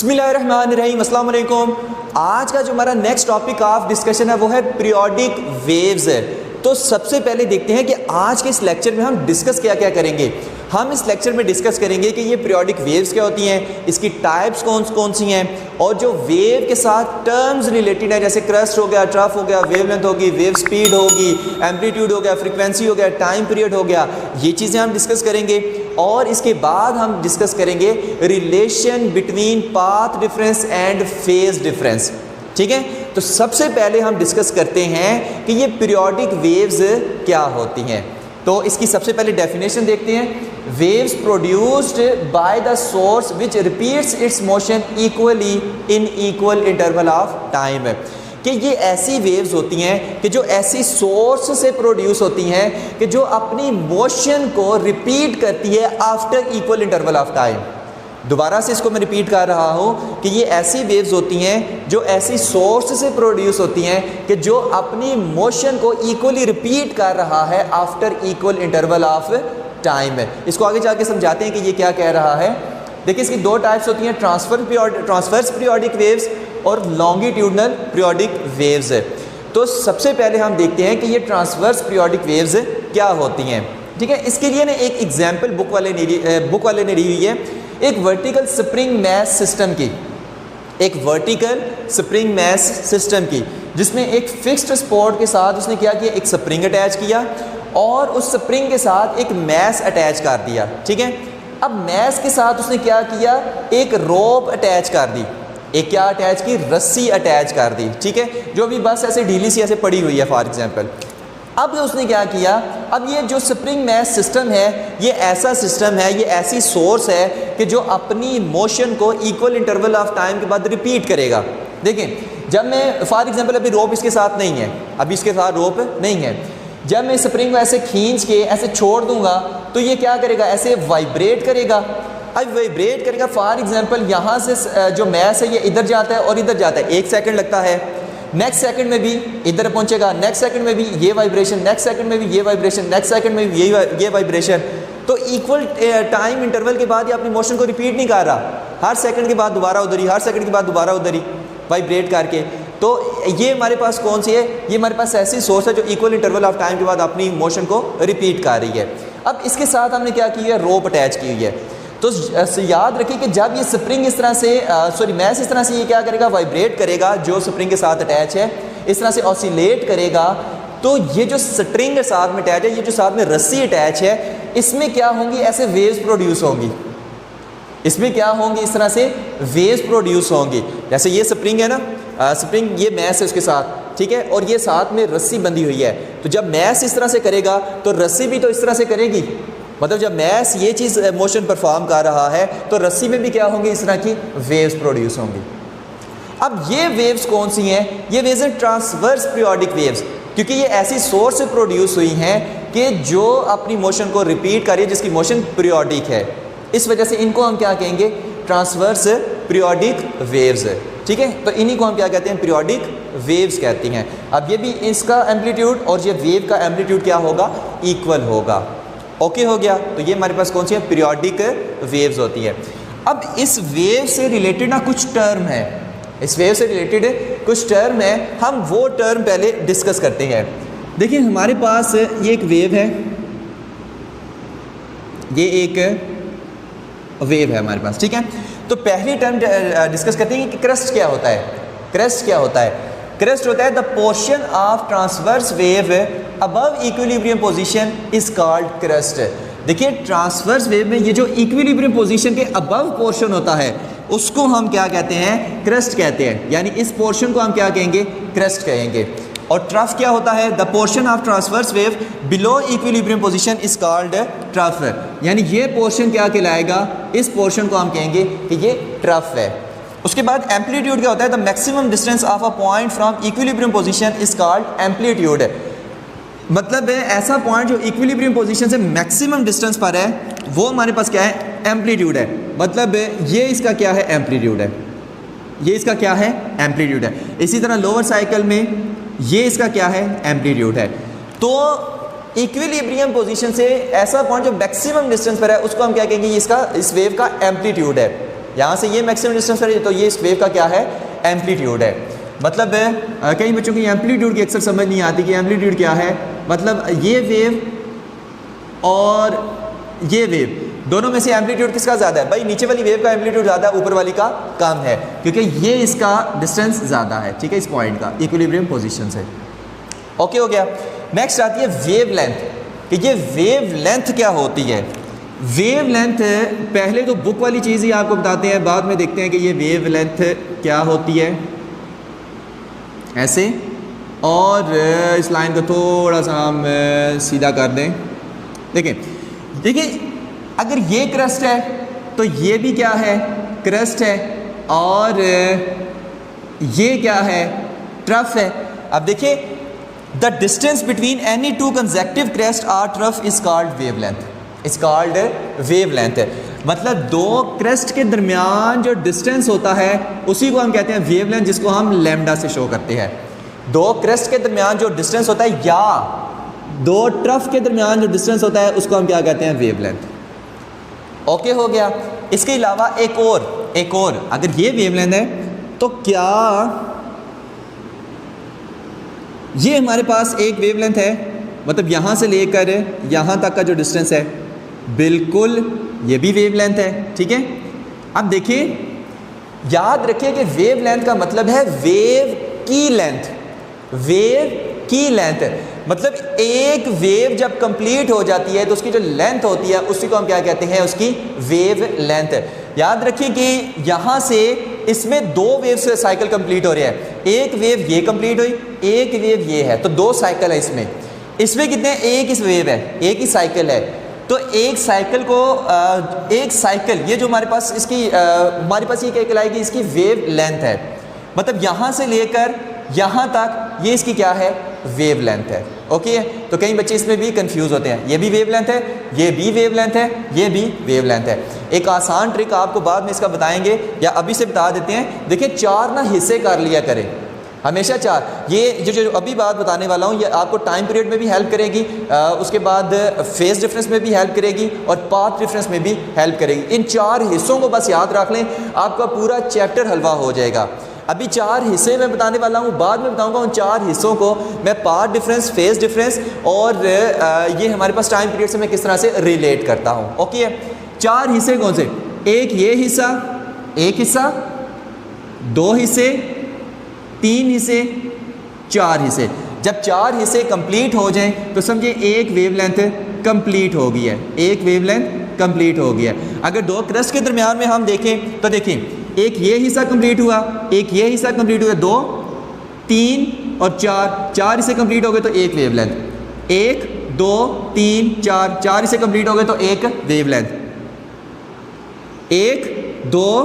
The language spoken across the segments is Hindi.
बिस्मिल्लाहिर्रहमानिर्रहीम, अस्सलाम वालेकुम। आज का जो हमारा नेक्स्ट टॉपिक ऑफ डिस्कशन है वो है पीरियोडिक वेव्स है। तो सबसे पहले देखते हैं कि आज के इस लेक्चर में हम डिस्कस क्या क्या करेंगे। हम इस लेक्चर में डिस्कस करेंगे कि ये पीरियोडिक वेव्स क्या होती हैं, इसकी टाइप्स कौन सी हैं, और जो वेव के साथ टर्म्स रिलेटेड है जैसे क्रस्ट हो गया, ट्रफ हो गया, वेवलेंथ होगी, वेव स्पीड होगी, एम्पलीट्यूड हो गया, फ्रीक्वेंसी हो गया, टाइम पीरियड हो गया, ये चीज़ें हम डिस्कस करेंगे। और इसके बाद हम डिस्कस करेंगे relation between path difference and phase difference. ठीक है, तो सबसे पहले हम डिस्कस करते हैं कि ये पीरियोडिक वेव्स क्या होती हैं। तो इसकी सबसे पहले डेफिनेशन देखते हैं। Waves produced by the source which repeats it's motion equally in equal interval of time, कि ये ऐसी वेव्स होती हैं कि जो ऐसी सोर्स से प्रोड्यूस होती हैं कि जो अपनी मोशन को रिपीट करती है after equal interval of time. दोबारा से इसको मैं रिपीट कर रहा हूँ कि ये ऐसी वेव्स होती हैं जो ऐसी सोर्स से प्रोड्यूस होती हैं कि जो अपनी मोशन को इक्वली रिपीट कर रहा है after equal interval of time. इसको आगे जाके समझाते हैं कि ये क्या कह रहा है। देखिए, इसकी दो टाइप्स होती हैं, ट्रांसवर्स पीरियोडिक वेव्स और लॉन्गिट्यूडनल पीरियोडिक वेव्स। तो सबसे पहले हम देखते हैं कि ये ट्रांसवर्स पीरियोडिक वेव्स क्या होती हैं। ठीक है, इसके लिए ना एक एग्जाम्पल बुक वाले ने ली हुई है, एक वर्टिकल स्प्रिंग मैस सिस्टम की, एक वर्टिकल स्प्रिंग मैस सिस्टम की, जिसमें एक फिक्स्ड स्पॉट के साथ उसने क्या किया, एक स्प्रिंग अटैच किया और उस स्प्रिंग के साथ एक मैस अटैच कर दिया। ठीक है, अब मैस के साथ उसने क्या किया, एक रोप अटैच कर दी, एक क्या अटैच की, रस्सी अटैच कर दी। ठीक है, जो भी बस ऐसे ढीली सी ऐसे पड़ी हुई है फॉर एग्जांपल। अब उसने क्या किया, अब ये जो स्प्रिंग मैस सिस्टम है ये ऐसा सिस्टम है, ये ऐसी सोर्स है कि जो अपनी मोशन को इक्वल इंटरवल ऑफ टाइम के बाद रिपीट करेगा। देखें, जब मैं फॉर एग्जांपल अभी रोप इसके साथ नहीं है, अभी इसके साथ रोप नहीं है, जब मैं स्प्रिंग को ऐसे खींच के ऐसे छोड़ दूंगा तो ये क्या करेगा, ऐसे वाइब्रेट करेगा। अब वाइब्रेट करेगा, फॉर एग्जांपल यहाँ से जो मैस है ये इधर जाता है और इधर जाता है, 1 सेकंड लगता है, नेक्स्ट सेकंड में भी इधर पहुंचेगा, नेक्स्ट सेकंड में भी ये वाइब्रेशन, नेक्स्ट सेकंड में भी ये वाइब्रेशन, नेक्स्ट सेकंड में भी ये वाइब्रेशन। तो इक्वल टाइम इंटरवल के बाद ये अपनी मोशन को रिपीट नहीं कर रहा, हर सेकंड के बाद दोबारा उधर ही, हर सेकंड के बाद दोबारा उधर ही वाइब्रेट करके। तो ये हमारे पास कौन सी है, ये हमारे पास ऐसी सोर्स है जो इक्वल इंटरवल ऑफ टाइम के बाद अपनी मोशन को रिपीट कर रही है। अब इसके साथ हमने क्या की है, रोप अटैच की हुई है। तो याद रखिए कि जब ये स्प्रिंग इस तरह से मैस इस तरह से ये क्या करेगा, वाइब्रेट करेगा, जो स्प्रिंग के साथ अटैच है इस तरह से ऑसिलेट करेगा, तो ये जो स्ट्रिंग साथ में अटैच है, ये जो साथ में रस्सी अटैच है, इसमें क्या होंगी, ऐसे वेव्स प्रोड्यूस होंगी, इसमें क्या होंगी, इस तरह से वेव्स प्रोड्यूस होंगी। जैसे ये स्प्रिंग है ना, स्प्रिंग ये मैस है उसके साथ, ठीक है, और ये साथ में रस्सी बंधी हुई है। तो जब मैस इस तरह से करेगा तो रस्सी भी तो इस तरह से करेगी, मतलब जब मैस ये चीज़ मोशन परफॉर्म कर रहा है तो रस्सी में भी क्या होंगी, इस तरह की वेव्स प्रोड्यूस होंगी। अब ये वेव्स कौन सी हैं, ये वेव्स हैं ट्रांसवर्स पीरियोडिक वेव्स, क्योंकि ये ऐसी सोर्स से प्रोड्यूस हुई हैं कि जो अपनी मोशन को रिपीट कर रही है, जिसकी मोशन पीरियोडिक है। इस वजह से इनको हम क्या कहेंगे, ट्रांसवर्स पीरियोडिक वेव्स। ठीक है, तो इन्हीं को हम क्या कहते हैं, पीरियोडिक वेव्स कहती हैं। अब ये भी इसका एम्पलीट्यूड और ये वेव का एम्पलीट्यूड क्या होगा, इक्वल होगा। ओके हो गया, तो ये हमारे पास कौन सी है, पीरियोडिक वेव्स होती है। अब इस वेव से रिलेटेड ना कुछ टर्म है, इस वेव से रिलेटेड कुछ टर्म है, हम वो टर्म पहले डिस्कस करते हैं। देखिए, हमारे पास ये एक वेव है, ये एक वेव है हमारे पास। ठीक है, तो पहली टर्म डिस्कस करते हैं कि क्रस्ट क्या होता है। क्रस्ट क्या होता है, क्रस्ट होता है the portion of transverse wave above equilibrium position is called crust. देखिए, ट्रांसवर्स वेव में ये जो इक्विलिब्रियम पोजीशन के अबव पोर्शन होता है उसको हम क्या कहते हैं, क्रस्ट कहते हैं, यानी इस पोर्शन को हम क्या कहेंगे, क्रस्ट कहेंगे। और ट्रफ क्या होता है, the portion of transverse wave below equilibrium position is called trough, यानी ये पोर्शन क्या कहलाएगा, इस पोर्शन को हम कहेंगे कि ये ट्रफ है। उसके बाद एम्पलीट्यूड क्या होता है, the maximum distance of a point from equilibrium position is called amplitude, मतलब है ऐसा पॉइंट जो इक्विलिब्रियम पोजीशन से मैक्सिमम डिस्टेंस पर है वो हमारे पास क्या है, एम्पलीट्यूड है। मतलब ये इसका क्या है, एम्पलीट्यूड है, ये इसका क्या है, एम्पलीट्यूड है। इसी तरह लोअर साइकिल में ये इसका क्या है, एम्पलीट्यूड है। तो इक्विलिब्रियम पोजीशन से ऐसा पॉइंट जो मैक्सिमम डिस्टेंस पर है उसको हम क्या कहेंगे, इसका, इस वेव का एम्पलीट्यूड है। यहाँ से ये मैक्सिमम डिस्टेंस पर है, तो ये इस वेव का क्या है, एम्पलीट्यूड है। मतलब कई बच्चों की एम्पलीट्यूड की अक्सर समझ नहीं आती कि एम्पलीट्यूड क्या है। मतलब ये वेव और ये वेव दोनों में से एम्पलीट्यूड किसका ज़्यादा है? भाई नीचे वाली वेव का एम्पलीट्यूड ज़्यादा है, ऊपर वाली का कम है, क्योंकि ये इसका डिस्टेंस ज़्यादा है, ठीक है, इस पॉइंट का इक्विलिब्रियम पोजीशन से। ओके हो गया। नेक्स्ट आती है वेव लेंथ, कि ये वेव लेंथ क्या होती है। वेव लेंथ पहले तो बुक वाली चीज़ ही आपको बताते हैं, बाद में देखते हैं कि ये वेव लेंथ क्या होती है, ऐसे। और इस लाइन को थोड़ा सा हम सीधा कर दें। देखिए अगर ये क्रस्ट है तो ये भी क्या है, क्रस्ट है, और ये क्या है, ट्रफ है। अब देखिए the distance between any two consecutive crest or trough is called wavelength, is called wavelength. मतलब दो क्रस्ट के दरमियान जो डिस्टेंस होता है उसी को हम कहते हैं वेव लेंथ, जिसको हम लैम्डा से शो करते हैं। दो क्रस्ट के दरमियान जो डिस्टेंस होता है या दो ट्रफ के दरमियान जो डिस्टेंस होता है उसको हम क्या कहते हैं, वेव लेंथ। ओके हो गया। इसके अलावा एक और अगर ये वेवलेंथ है तो क्या ये हमारे पास एक वेवलेंथ है, मतलब यहाँ से लेकर यहाँ तक का जो डिस्टेंस है, बिल्कुल ये भी वेवलेंथ है, ठीक है। अब देखिए याद रखिए कि वेवलेंथ का मतलब है वेव की लेंथ, वेव की लेंथ। मतलब एक वेव जब कंप्लीट हो जाती है तो उसकी जो लेंथ होती है उसी को हम क्या कहते हैं, उसकी वेव लेंथ। याद रखिए कि यहाँ से इसमें दो वेव से साइकिल कंप्लीट हो रही है, एक वेव ये कंप्लीट हुई, एक वेव ये है, तो दो साइकिल है इसमें कितने, एक इस वेव है, एक ही साइकिल है। तो एक साइकिल को एक साइकिल ये जो हमारे पास इसकी हमारे पास ये क्या कहलाएगी, इसकी वेव लेंथ है। मतलब यहाँ से लेकर यहाँ तक ये इसकी क्या है, वेव लेंथ है। ओके तो कई बच्चे इसमें भी कंफ्यूज होते हैं, ये भी वेव लेंथ है, ये भी वेव लेंथ है, ये भी वेव लेंथ है। एक आसान ट्रिक आपको बाद में इसका बताएंगे या अभी से बता देते हैं। देखिए चार ना हिस्से कर लिया करें, हमेशा चार। ये जो अभी बात बताने वाला हूँ ये आपको टाइम पीरियड में भी हेल्प करेगी, उसके बाद फेज डिफरेंस में भी हेल्प करेगी और पाथ डिफरेंस में भी हेल्प करेगी। इन चार हिस्सों को बस याद रख लें, आपका पूरा चैप्टर हलवा हो जाएगा। अभी चार हिस्से मैं बताने वाला हूँ, बाद में बताऊँगा उन चार हिस्सों को मैं पाथ डिफरेंस, फेज डिफरेंस और ये हमारे पास टाइम पीरियड से मैं किस तरह से रिलेट करता हूँ। ओके चार हिस्से कौन से, एक ये हिस्सा, एक हिस्सा, दो हिस्से, तीन हिस्से, चार हिस्से। जब चार हिस्से कंप्लीट हो जाएं तो समझिए एक वेवलेंथ कंप्लीट हो गई है, एक वेवलेंथ कंप्लीट हो गया है। अगर दो क्रस्ट के दरमियान में हम देखें तो देखिए एक ये हिस्सा कंप्लीट हुआ, एक ये हिस्सा कंप्लीट हुआ, दो, तीन और चार, चार हिस्से कंप्लीट हो गए तो एक वेवलेंथ, एक, दो, तीन, चार, चार हिस्से कंप्लीट हो गए तो एक वेवलेंथ, एक, दो,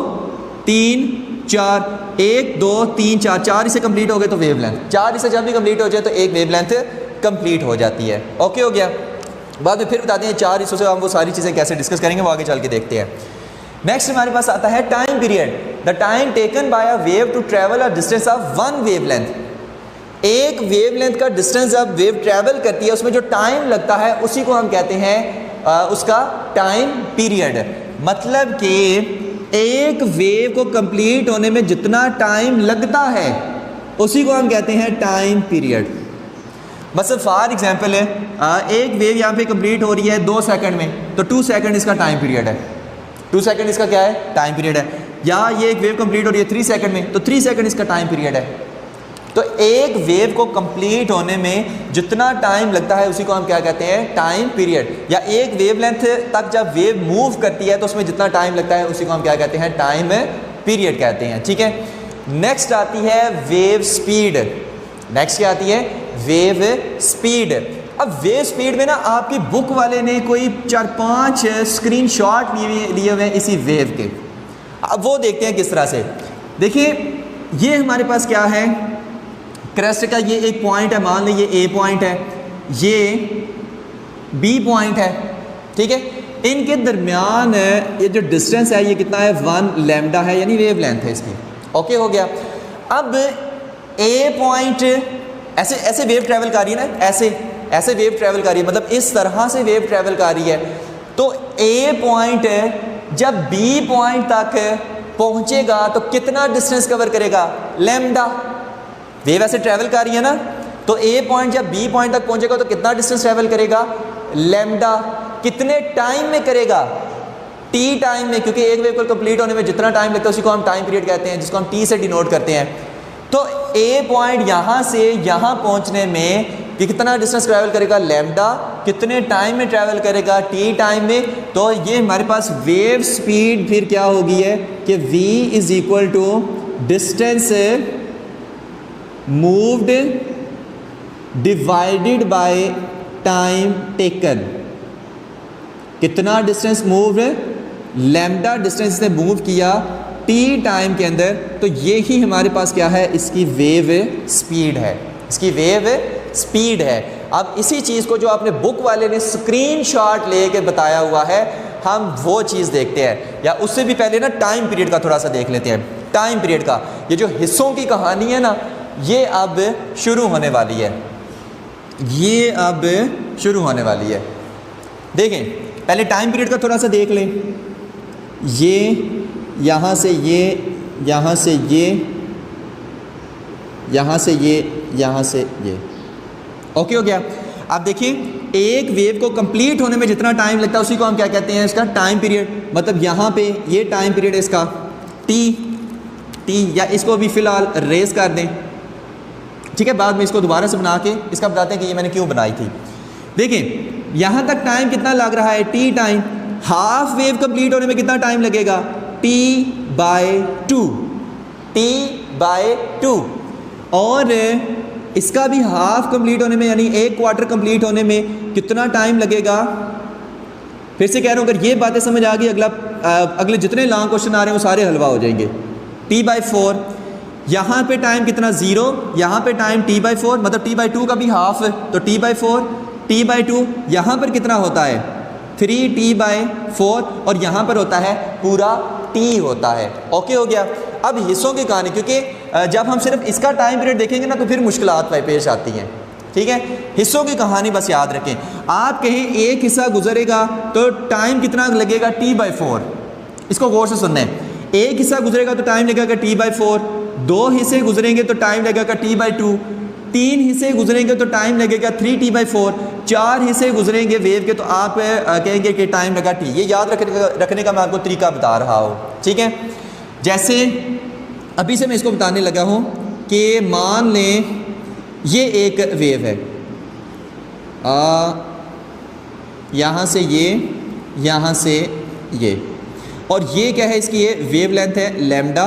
तीन, चार, एक, दो, तीन, चार, चार हिस्से कंप्लीट हो गए तो वेवलेंथ, चार हिस्से जब भी कंप्लीट हो जाए तो एक वेवलेंथ कंप्लीट हो जाती है। ओके हो गया। बाद में फिर बताते हैं चार हिस्सों से हम वो सारी चीज़ें कैसे डिस्कस करेंगे, वो आगे चल के देखते हैं। नेक्स्ट हमारे पास आता है time period, the time taken by a wave to travel a distance of one wavelength. एक वेवलेंथ का डिस्टेंस जब वेव ट्रेवल करती है उसमें जो टाइम लगता है उसी को हम कहते हैं उसका टाइम पीरियड। मतलब कि एक वेव को कंप्लीट होने में जितना टाइम लगता है उसी को हम कहते हैं टाइम पीरियड। बस फॉर एग्जांपल है एक वेव यहाँ पे कंप्लीट हो रही है 2 सेकंड में, तो 2 सेकंड इसका टाइम पीरियड है, 2 सेकंड इसका क्या है, टाइम पीरियड है। या ये एक वेव कंप्लीट हो रही है 3 सेकंड में, तो 3 सेकंड इसका टाइम पीरियड है। तो एक वेव को कंप्लीट होने में जितना टाइम लगता है उसी को हम क्या कहते हैं, टाइम पीरियड। या एक वेवलेंथ तक जब वेव मूव करती है तो उसमें जितना टाइम लगता है उसी को हम क्या कहते हैं, टाइम पीरियड कहते हैं। ठीक है। नेक्स्ट आती है वेव स्पीड। नेक्स्ट क्या आती है, वेव स्पीड। अब वेव स्पीड में ना आपकी बुक वाले ने कोई 4-5 स्क्रीनशॉट लिए हुए हैं इसी वेव के। अब वो देखते हैं किस तरह से। देखिए ये हमारे पास क्या है, क्रस्ट का ये एक पॉइंट है, मान लें ये ए पॉइंट है, ये बी पॉइंट है। ठीक है। इनके दरमियान ये जो डिस्टेंस है ये कितना है, 1 लैम्डा है, यानी वेव लेंथ है इसकी। ओके हो गया। अब ए पॉइंट ऐसे ऐसे वेव ट्रैवल कर रही है ना, ऐसे वेव ट्रैवल कर रही है, मतलब इस तरह से वेव ट्रैवल कर रही है। तो ए पॉइंट जब बी पॉइंट तक पहुंचेगा तो कितना डिस्टेंस कवर करेगा, लैम्डा। वेव ऐसे ट्रैवल कर रही है ना, तो ए पॉइंट या बी पॉइंट तक पहुंचेगा तो कितना डिस्टेंस ट्रैवल करेगा, लैम्डा। कितने टाइम में करेगा, टी टाइम में, क्योंकि एक वेव को कंप्लीट होने में जितना टाइम लगता है उसी को हम टाइम पीरियड कहते हैं, जिसको हम टी से डिनोट करते हैं। तो ए पॉइंट यहाँ से यहाँ पहुँचने में कि कितना डिस्टेंस ट्रैवल करेगा, लैम्डा। कितने टाइम में ट्रैवल करेगा, टी टाइम में। तो ये हमारे पास वेव स्पीड फिर क्या होगी है कि v is equal to distance moved divided by time taken. कितना डिस्टेंस मूव, लैम्डा डिस्टेंस ने मूव किया टी टाइम के अंदर, तो ये ही हमारे पास क्या है, इसकी वेव स्पीड है, इसकी वेव स्पीड है। अब इसी चीज़ को जो आपने बुक वाले ने स्क्रीनशॉट लेके बताया हुआ है, हम वो चीज़ देखते हैं, या उससे भी पहले ना टाइम पीरियड का थोड़ा सा देख लेते हैं। टाइम पीरियड का ये जो हिस्सों की कहानी है ना, ये अब शुरू होने वाली है, ये अब शुरू होने वाली है। देखें पहले टाइम पीरियड का थोड़ा सा देख लें। ये यहाँ से ये, यहाँ से ये, यहाँ से ये, यहाँ से ये, ओके हो गया। अब देखिए एक वेव को कंप्लीट होने में जितना टाइम लगता है उसी को हम क्या कहते हैं, इसका टाइम पीरियड। मतलब यहाँ पे ये टाइम पीरियड इसका टी, या इसको भी फ़िलहाल रेस कर दें, ठीक है। बाद में इसको दोबारा से बना के इसका बताते हैं कि ये मैंने क्यों बनाई थी। देखें यहाँ तक टाइम कितना लग रहा है, T time. Half wave complete होने में कितना टाइम लगेगा, T/2, T/2। और इसका भी हाफ कंप्लीट होने में, यानी एक क्वार्टर कंप्लीट होने में कितना टाइम लगेगा। फिर से कह रहा हूँ, अगर ये बातें समझ आ गई, अगले जितने लॉन्ग क्वेश्चन आ रहे हैं वो सारे हलवा हो जाएंगे। T/4, यहाँ पे टाइम कितना, 0, यहाँ पे टाइम T/4, मतलब T/2 का भी हाफ है, तो T/4, T/2। यहाँ पर कितना होता है, 3T/4, और यहाँ पर होता है पूरा T होता है। ओके हो गया। अब हिस्सों की कहानी, क्योंकि जब हम सिर्फ इसका टाइम पीरियड देखेंगे ना तो फिर मुश्किलात पेश आती हैं, ठीक है। हिस्सों की कहानी बस याद रखें। आप कहें एक हिस्सा गुजरेगा तो टाइम कितना लगेगा, T/4। इसको गौर से सुनना है। एक हिस्सा गुजरेगा तो टाइम लगेगा T/4, 2 हिस्से गुजरेंगे तो टाइम लगेगा T/2, 3 हिस्से गुजरेंगे तो टाइम लगेगा 3T/4, 4 हिस्से गुजरेंगे वेव के तो आप कहेंगे कि टाइम लगा T। ये याद रखने का मैं आपको तरीका बता रहा हूँ, ठीक है। जैसे अभी से मैं इसको बताने लगा हूँ कि मान लें ये एक वेव है, यहाँ से ये, यहाँ से ये, और ये क्या है, इसकी ये वेव लेंथ है लैम्डा,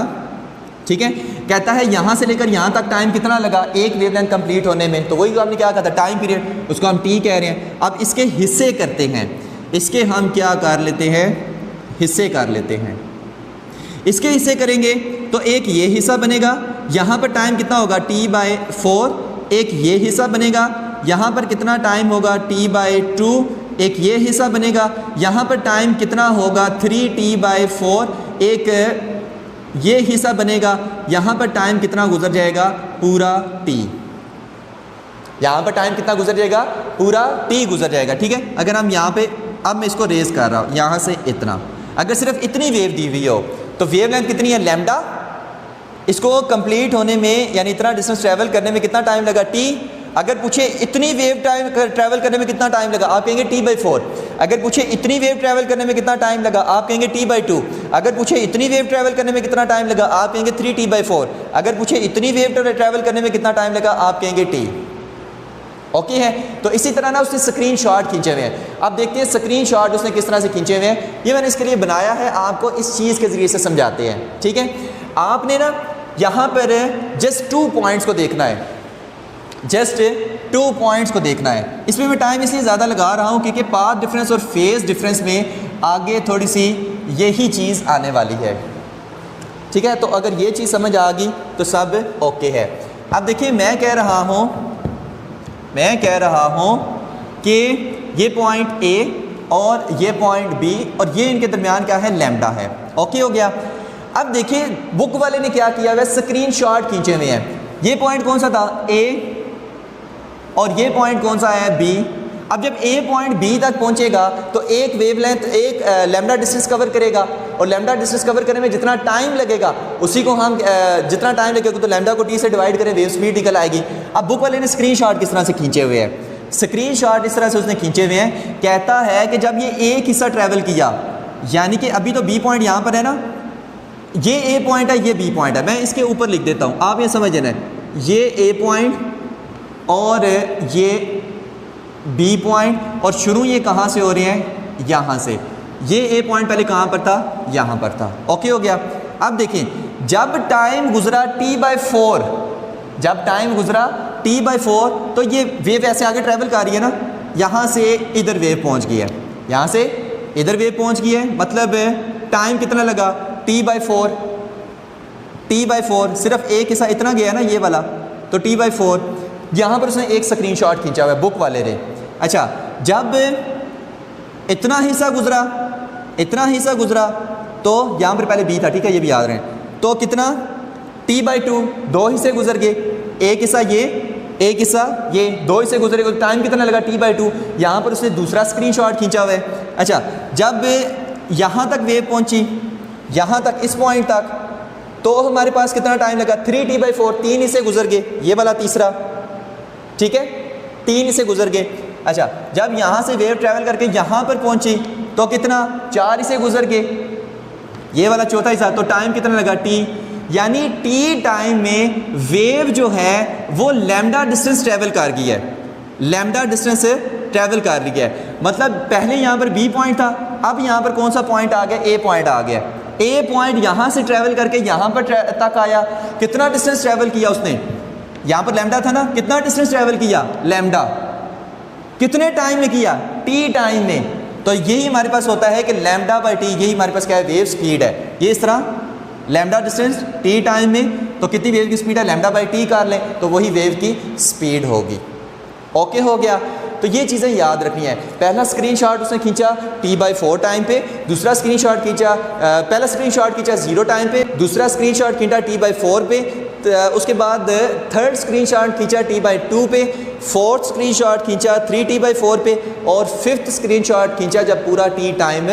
ठीक है। कहता है यहाँ से लेकर यहाँ तक टाइम कितना लगा एक वेवलेंथ कंप्लीट होने में, तो वही आपने क्या कहा था, टाइम पीरियड, उसको हम टी कह रहे हैं। अब इसके हिस्से करते हैं, इसके हम क्या कर लेते हैं, हिस्से कर लेते हैं। इसके हिस्से करेंगे तो एक ये हिस्सा बनेगा, यहाँ पर टाइम कितना होगा, T/4। एक ये हिस्सा बनेगा, यहाँ पर कितना टाइम होगा, T/2। एक ये हिस्सा बनेगा, यहाँ पर टाइम कितना होगा, 3T/4। एक ये हिस्सा बनेगा, यहाँ पर टाइम कितना गुजर जाएगा, पूरा T। यहाँ पर टाइम कितना गुजर जाएगा, पूरा T गुजर जाएगा, ठीक है। अगर हम यहाँ पे, अब मैं इसको रेस कर रहा हूँ यहाँ से इतना, अगर सिर्फ इतनी वेव दी हुई हो तो वेव लेंथ कितनी है, लैम्डा। इसको कंप्लीट होने में यानी इतना डिस्टेंस ट्रैवल करने में कितना टाइम लगा, T। अगर पूछे इतनी वेव टाइम ट्रैवल करने में कितना टाइम लगा, आप कहेंगे T/4। अगर पूछे इतनी वेव ट्रैवल करने में कितना टाइम लगा, आप कहेंगे T/2। अगर पूछे इतनी वेव ट्रैवल करने में कितना टाइम लगा, आप कहेंगे 3T/4। अगर पूछे इतनी वेव ट्रैवल करने में कितना टाइम लगा, आप कहेंगे T। ओके है। तो इसी तरह ना उसने स्क्रीनशॉट खींचे हुए हैं। अब देखते हैं स्क्रीनशॉट उसने किस तरह से खींचे हुए हैं। ये मैंने इसके लिए बनाया है, आपको इस चीज़ के ज़रिए से समझाते हैं, ठीक है। आपने ना यहाँ पर जस्ट 2 पॉइंट्स को देखना है, जस्ट 2 पॉइंट्स को देखना है। इसमें मैं टाइम इसलिए ज़्यादा लगा रहा हूँ क्योंकि पाथ डिफरेंस और फेज़ डिफरेंस में आगे थोड़ी सी यही चीज़ आने वाली है, ठीक है। तो अगर ये चीज़ समझ आ गई तो सब ओके है। अब देखिए मैं कह रहा हूँ कि ये पॉइंट A और ये पॉइंट B और ये इनके दरमियान क्या है, लैम्डा है। ओके हो गया। अब देखिए बुक वाले ने क्या किया हुआ, स्क्रीनशॉट खींचे हुए हैं। ये पॉइंट कौन सा था, A, और ये पॉइंट कौन सा है, B। अब जब A पॉइंट B तक पहुंचेगा तो एक वेवलेंथ, एक लैम्डा डिस्टेंस कवर करेगा। और लैम्डा डिस्टेंस कवर करने में जितना टाइम लगेगा उसी को हम जितना टाइम लगेगा तो लैम्डा को टी से डिवाइड करें, वेव स्पीड निकल आएगी। अब बुक वाले ने स्क्रीनशॉट किस तरह से खींचे हुए हैं, स्क्रीनशॉट इस तरह से उसने खींचे हुए हैं। कहता है कि जब ये एक हिस्सा ट्रैवल किया, यानी कि अभी तो बी पॉइंट यहाँ पर है ना, ये ए पॉइंट है, ये बी पॉइंट है, मैं इसके ऊपर लिख देता हूँ, आप ये समझ लेना, ये ए पॉइंट और ये बी पॉइंट, और शुरू ये कहाँ से हो रहे हैं, यहाँ से। ये ए पॉइंट पहले कहाँ पर था, यहाँ पर था। ओके हो गया। अब देखें जब टाइम गुजरा t/4, जब टाइम गुजरा t/4 तो ये वेव ऐसे आगे ट्रैवल कर रही है ना, यहाँ से इधर वेव पहुँच गई है, यहाँ से इधर वेव पहुँच गई है, मतलब टाइम कितना लगा t/4, t/4 सिर्फ एक हिस्सा इतना गया ना ये वाला, तो t/4। यहाँ पर उसने एक स्क्रीनशॉट खींचा हुआ है बुक वाले ने। अच्छा, जब इतना हिस्सा गुजरा, इतना हिस्सा गुजरा तो यहाँ पर पहले बी था, ठीक है, ये भी याद रहे, तो कितना t/2, दो हिस्से गुजर गए, एक हिस्सा ये, एक हिस्सा ये, दो हिस्से गुजरे, तो टाइम कितना लगा t/2। यहाँ पर उसने दूसरा स्क्रीनशॉट खींचा हुआ है। अच्छा, जब यहाँ तक वेव पहुँची, यहाँ तक इस पॉइंट तक, तो हमारे पास कितना टाइम लगा 3t/4, तीन हिस्से गुजर गए, ये वाला तीसरा, ठीक है, तीन हिस्से गुजर गए। अच्छा, जब यहाँ से वेव ट्रैवल करके यहाँ पर पहुँची तो कितना, चार हिस्से गुजर गए, ये वाला चौथा हिस्सा, तो टाइम कितना लगा t, यानी t टाइम में वेव जो है वो लैम्डा डिस्टेंस ट्रैवल कर गई है, लैम्डा डिस्टेंस ट्रैवल कर रही है। मतलब पहले यहाँ पर बी पॉइंट था, अब यहाँ पर कौन सा पॉइंट आ गया, ए पॉइंट आ गया। ए पॉइंट यहाँ से ट्रैवल करके यहाँ पर तक आया, कितना डिस्टेंस ट्रैवल किया उसने, यहाँ पर लैम्डा था ना, कितना डिस्टेंस ट्रैवल किया लैम्डा, कितने टाइम में किया, टी टाइम में। तो यही हमारे पास होता है कि लैम्डा बाई टी, यही हमारे पास क्या है, वेव स्पीड है। ये इस तरह लैम्डा डिस्टेंस टी टाइम में, तो कितनी वेव की स्पीड है, लैम्डा बाई टी कर लें तो वही वेव की स्पीड होगी। ओके हो गया। तो ये चीज़ें याद रखनी है। पहला स्क्रीनशॉट उसने खींचा t/4 टाइम पे, दूसरा स्क्रीनशॉट खींचा, पहला स्क्रीनशॉट खींचा 0 टाइम पे, दूसरा स्क्रीनशॉट खींचा t/4 पे, उसके बाद थर्ड स्क्रीनशॉट खींचा t/2 पे, फोर्थ स्क्रीनशॉट खींचा 3t/4 पे, और फिफ्थ स्क्रीनशॉट खींचा जब पूरा टी टाइम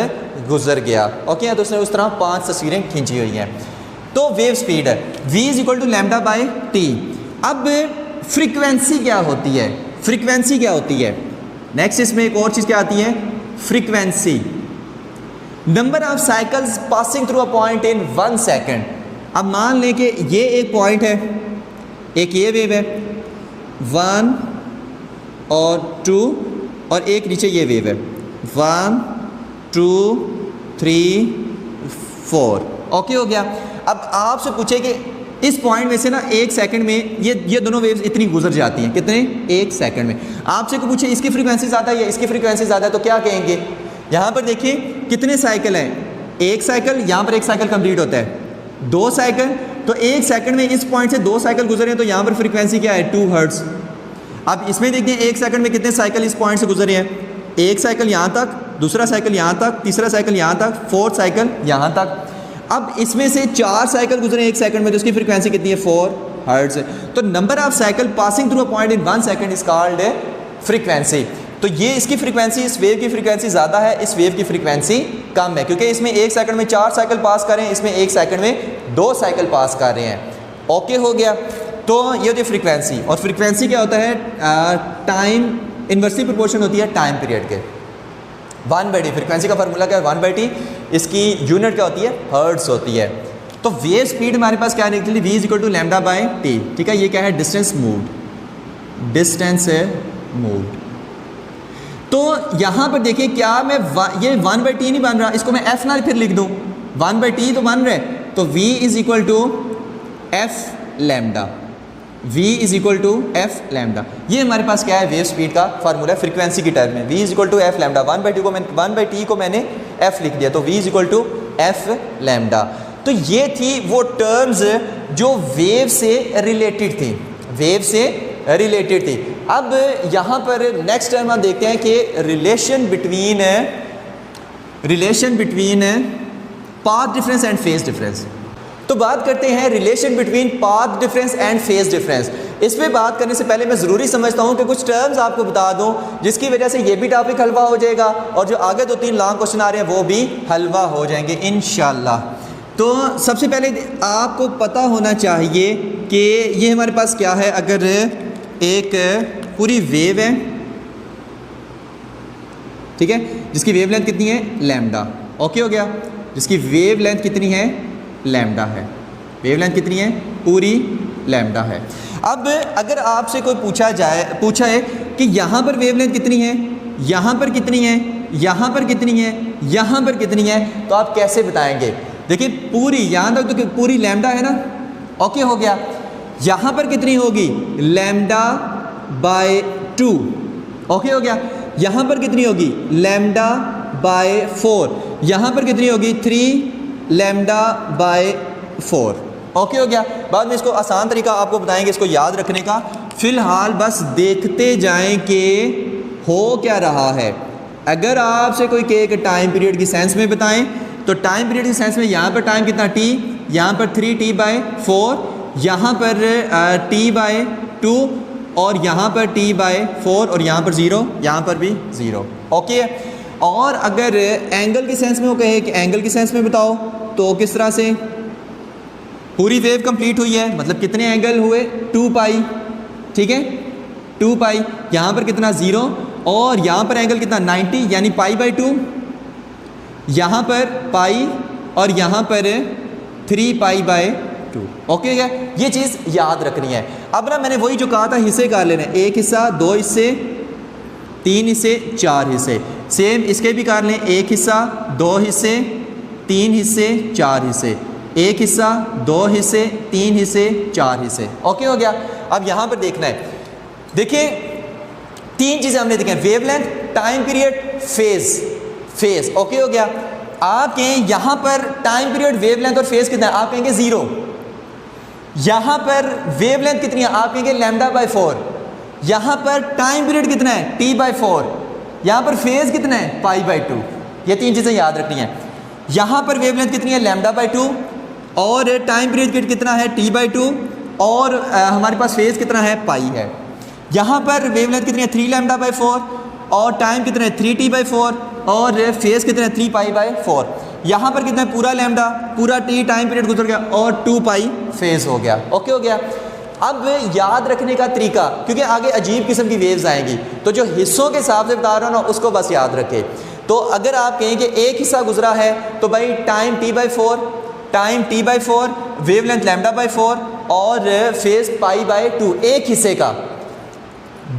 गुजर गया। ओके, तो उसने उस तरह 5 तस्वीरें खींची हुई हैं। तो वेव स्पीड है v = λ/t। अब फ्रीक्वेंसी क्या होती है, फ्रीक्वेंसी क्या होती है, नेक्स्ट इसमें एक और चीज़ क्या आती है, frequency, number of cycles passing through a point in 1 second. अब मान लें कि ये एक पॉइंट है, एक ये वेव है 1 और 2, और एक नीचे ये वेव है 1 2 3 4। ओके हो गया। अब आपसे पूछे कि इस पॉइंट में से ना 1 सेकंड में ये दोनों वेव्स इतनी गुजर जाती हैं, कितने, 1 सेकंड में। आपसे को पूछे इसकी फ्रीक्वेंसी ज़्यादा है या इसकी फ्रीक्वेंसी ज़्यादा है, तो क्या कहेंगे। यहाँ पर देखिए कितने साइकिल हैं, 1 साइकिल, यहाँ पर 1 साइकिल कंप्लीट होता है, 2 साइकिल, तो 1 सेकंड में इस पॉइंट से 2 साइकिल गुजरे हैं, तो यहाँ पर फ्रीक्वेंसी क्या है, 2 हर्ट्ज़। अब इसमें देखते हैं 1 सेकंड में कितने साइकिल इस पॉइंट से गुजरे हैं, 1 साइकिल यहाँ तक, दूसरा साइकिल यहाँ तक, तीसरा साइकिल यहाँ तक, फोर्थ साइकिल यहाँ तक। अब इसमें से 4 साइकिल गुजरे 1 सेकंड में, तो इसकी फ्रीक्वेंसी कितनी है, 4 हर्ट्ज़। तो number of cycle passing through a point in 1 second is called frequency. तो ये इसकी फ्रीक्वेंसी, इस वेव की फ्रीक्वेंसी ज़्यादा है, इस वेव की फ्रीक्वेंसी कम है, क्योंकि इसमें 1 सेकंड में 4 साइकिल पास कर रहे हैं, इसमें 1 सेकंड में 2 साइकिल पास कर रहे हैं। ओके हो गया। तो ये होती है फ्रीक्वेंसी, और फ्रीक्वेंसी क्या होता है, टाइम इन्वर्सली प्रोपोर्शन होती है टाइम पीरियड के। 1/t, फ्रीक्वेंसी का फार्मूला क्या है, 1/t, इसकी यूनिट क्या होती है, हर्ट्ज़ होती है। तो वेव स्पीड हमारे पास क्या निकली, v = λ/t। ठीक है, ये क्या है, डिस्टेंस मूव्ड, डिस्टेंस मूव्ड। तो यहाँ पर देखिए क्या मैं ये 1/t नहीं बन रहा, इसको मैं f ना फिर लिख दूँ, 1/t तो बन रहा है, तो v = f lambda, v = f lambda. ये हमारे पास क्या है, वेव स्पीड का फार्मूला है फ्रीक्वेंसी की टर्म में, v = f लैम्डा। 1/t को मैंने f लिख दिया, तो v = f लैम्डा। तो ये थी वो टर्म्स जो वेव से रिलेटेड थी, वेव से रिलेटेड थी। अब यहाँ पर नेक्स्ट टर्म हम देखते हैं कि relation between path difference and phase difference. तो बात करते हैं relation between path difference and phase difference. इस पे बात करने से पहले मैं ज़रूरी समझता हूँ कि कुछ टर्म्स आपको बता दूँ जिसकी वजह से ये भी टॉपिक हलवा हो जाएगा और जो आगे 2-3 लॉन्ग क्वेश्चन आ रहे हैं वो भी हलवा हो जाएंगे इंशाल्लाह। तो सबसे पहले आपको पता होना चाहिए कि ये हमारे पास क्या है। अगर एक पूरी वेव है, ठीक है, जिसकी वेव लेंथ कितनी है, लैम्डा, ओके हो गया, जिसकी वेव लेंथ कितनी है, लैम्डा है, वेव लेंथ कितनी है, पूरी लैम्डा है। अब अगर आपसे कोई पूछा है कि यहाँ पर वेव लेंथ कितनी है, यहाँ पर कितनी है, यहाँ पर कितनी है, यहाँ पर कितनी है, तो आप कैसे बताएंगे। देखिए पूरी यहाँ तक तो पूरी लैम्डा है ना, ओके हो गया। यहाँ पर कितनी होगी, लैम्डा बाय 2, ओके हो गया। यहाँ पर कितनी होगी, लैम्डा बाय 4, यहाँ पर कितनी होगी, 3 लैम्डा बाय 4, ओके हो गया। बाद में इसको आसान तरीका आपको बताएंगे इसको याद रखने का। फ़िलहाल बस देखते जाएं कि हो क्या रहा है। अगर आपसे कोई कहे कि टाइम पीरियड की सेंस में बताएं, तो टाइम पीरियड की सेंस में यहाँ पर टाइम कितना t, यहाँ पर 3t बाय 4, यहाँ पर t बाय 2 और यहाँ पर t बाय 4 और यहाँ पर 0, यहाँ पर भी 0, ओके है। और अगर एंगल की सेंस में वो कहे कि एंगल की सेंस में बताओ, तो किस तरह से, पूरी वेव कंप्लीट हुई है मतलब कितने एंगल हुए, 2 पाई, ठीक है, 2 पाई, यहाँ पर कितना 0 और यहाँ पर एंगल कितना 90 यानी पाई बाई 2, यहाँ पर पाई और यहाँ पर 3 पाई बाय 2, ओके है। ये चीज़ याद रखनी है। अब ना मैंने वही जो कहा था हिस्से कर लेने, 1 हिस्सा, 2 हिस्से, 3 हिस्से, 4 हिस्से। सेम इसके भी कर लें, 1 हिस्सा, 2 हिस्से, 3 हिस्से, 4 हिस्से, 1 हिस्सा, 2 हिस्से, 3 हिस्से, 4 हिस्से, ओके हो गया। अब यहाँ पर देखना है, देखिए 3 चीज़ें हमने देखी, wavelength, time period, phase, okay हो गया। आप कहें यहाँ पर टाइम पीरियड, वेवलेंथ और फेज कितना है, आप कहेंगे 0। यहाँ पर वेवलेंथ कितनी है, आप कहेंगे लैम्डा बाय 4। यहाँ पर टाइम पीरियड कितना है, t बाय 4। यहाँ पर फेज कितना है, पाई बाय 2। ये 3 चीज़ें याद रखनी है। यहाँ पर वेवलेंथ कितनी है, लैम्डा बाय 2 और टाइम पीरियड कितना है, t बाय 2 और हमारे पास फेज कितना है, पाई है। यहाँ पर वेवलेंथ कितनी है, 3 लैम्डा बाय 4 और टाइम कितना है, 3t बाय 4 और फेज कितना है, 3 पाई बाय 4। यहाँ पर कितना है, पूरा लैम्डा, पूरा t टाइम पीरियड गुजर गया और 2 पाई फेज हो गया, ओके हो गया। अब याद रखने का तरीका, क्योंकि आगे अजीब किस्म की वेव्स आएंगी, तो जो हिस्सों के हिसाब से बता रहा हूँ ना उसको बस याद रखें। तो अगर आप कहें कि एक हिस्सा गुजरा है तो भाई time t by 4, time t by 4, wavelength lambda by 4 और फेज पाई बाय 2। एक हिस्से का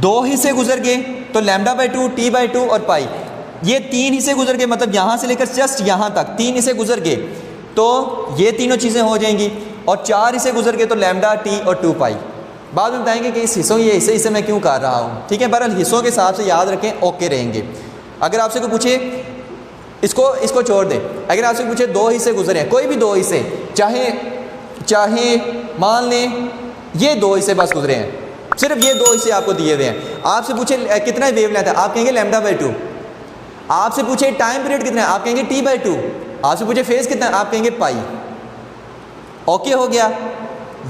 2 हिस्से गुजर गए तो लैम्डा बाय 2, t बाय 2 और पाई। ये 3 हिस्से गुजर गए, मतलब यहाँ से लेकर जस्ट यहाँ तक 3 हिस्से गुजर गए तो ये तीनों चीज़ें हो जाएंगी। और 4 हिस्से गुजर गए तो लैम्डा, t और 2 पाई। बाद में बताएंगे कि इस हिस्सों ये हिस्से मैं क्यों कर रहा हूँ, ठीक है। बहरहाल हिस्सों के हिसाब से याद रखें, ओके रहेंगे। अगर आपसे कोई पूछे, इसको छोड़ दें, अगर आपसे पूछे 2 हिस्से गुजरे हैं, कोई भी 2 हिस्से, चाहे मान लें ये 2 हिस्से बस गुजरे हैं, सिर्फ ये 2 हिस्से आपको दिए हुए हैं। आपसे पूछे कितना वेवलेंथ है, आप कहेंगे लैम्डा बाय 2। आपसे पूछे टाइम पीरियड कितना है, आप कहेंगे t बाय 2। आपसे पूछे फेज कितना है, आप कहेंगे पाई, ओके हो गया।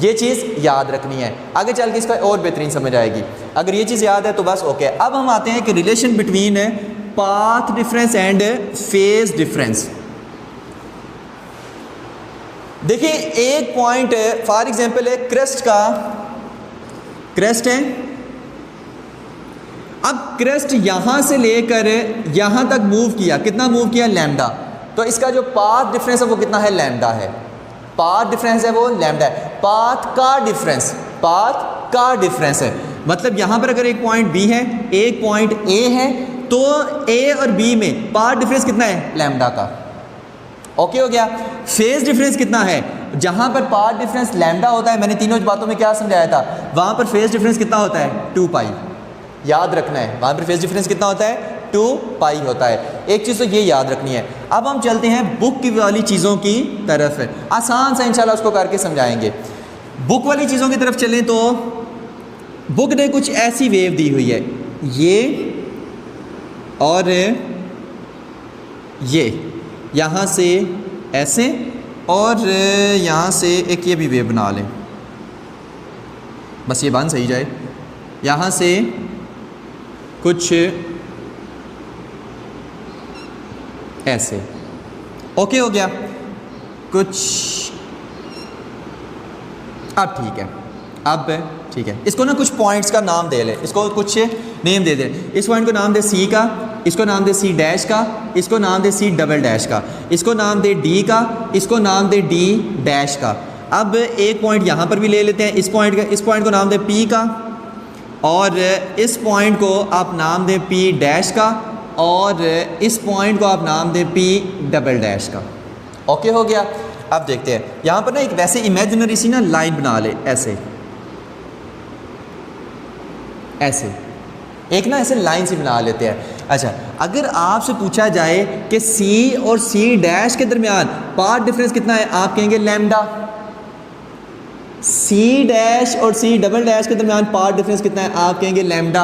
ये चीज़ याद रखनी है, आगे चल के इसका और बेहतरीन समझ आएगी। अगर ये चीज़ याद है तो बस ओके। अब हम आते हैं कि relation between path difference and phase difference. देखिए एक पॉइंट फॉर एग्जांपल है क्रेस्ट है। अब क्रेस्ट यहां से लेकर यहां तक मूव किया, कितना मूव किया, लैम्डा। तो इसका जो पाथ डिफरेंस है वो कितना है, लैम्डा है। पाथ डिफरेंस है वो लैम्डा है। पाथ का डिफरेंस है, मतलब यहां पर अगर एक पॉइंट बी है, एक पॉइंट ए है, तो ए और बी में पाथ डिफरेंस कितना है, लैम्डा का, ओके हो गया। फेज डिफरेंस कितना है, जहां पर पाथ डिफरेंस लैम्डा होता है, मैंने तीनों बातों में क्या समझाया था, वहां पर फेज डिफरेंस कितना होता है, 2 पाई। याद रखना है, वहां पर फेज डिफरेंस कितना होता है, 2 पाई होता है। एक चीज़ तो ये याद रखनी है। अब हम चलते हैं बुक की वाली चीज़ों की तरफ, आसान सा इंशाल्लाह उसको करके समझाएंगे। बुक वाली चीज़ों की तरफ चलें तो बुक ने कुछ ऐसी वेव दी हुई है, ये और ये, यहाँ से ऐसे और यहाँ से एक ये भी वेव बना लें, बस ये बात सही जाए, यहाँ से कुछ ऐसे, ओके हो गया कुछ, अब ठीक है, अब ठीक है। इसको ना कुछ पॉइंट्स का नाम दे ले, इसको कुछ नेम दे दे। इस पॉइंट को नाम दे सी का, इसको नाम दे सी डैश का, इसको नाम दे सी डबल डैश का, इसको नाम दे डी का, इसको नाम दे डी डैश का। अब एक पॉइंट यहाँ पर भी ले लेते हैं, इस पॉइंट को नाम दे पी का, और इस पॉइंट को आप नाम दें पी डैश का, और इस पॉइंट को आप नाम दें पी डबल डैश का। ओके हो गया। अब देखते हैं यहाँ पर ना एक वैसे इमेजिनरी सी ना लाइन बना ले, ऐसे ऐसे एक ना ऐसे लाइन सी बना लेते हैं। अच्छा, अगर आपसे पूछा जाए कि सी और सी डैश के दरमियान पाथ डिफरेंस कितना है, आप कहेंगे लैम्डा। सी डैश और सी डबल डैश के दरमियान पाथ डिफरेंस कितना है, आप कहेंगे लैम्डा।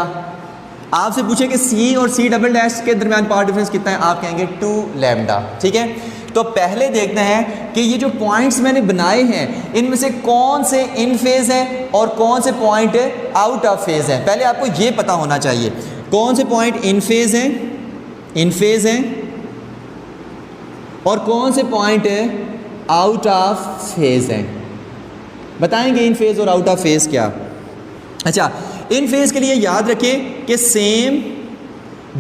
आपसे पूछे कि सी और सी डबल डैश के दरमियान पाथ डिफरेंस कितना है, आप कहेंगे 2 लैम्डा। ठीक है, तो पहले देखते हैं कि ये जो पॉइंट्स मैंने बनाए हैं इनमें से कौन से इन फेज हैं और कौन से पॉइंट आउट ऑफ फेज हैं। पहले आपको ये पता होना चाहिए कौन से पॉइंट इन फेज हैं और कौन से पॉइंट आउट ऑफ फेज हैं। बताएंगे इन फेज और आउट ऑफ फेज क्या। अच्छा, इन फेज के लिए याद रखें कि सेम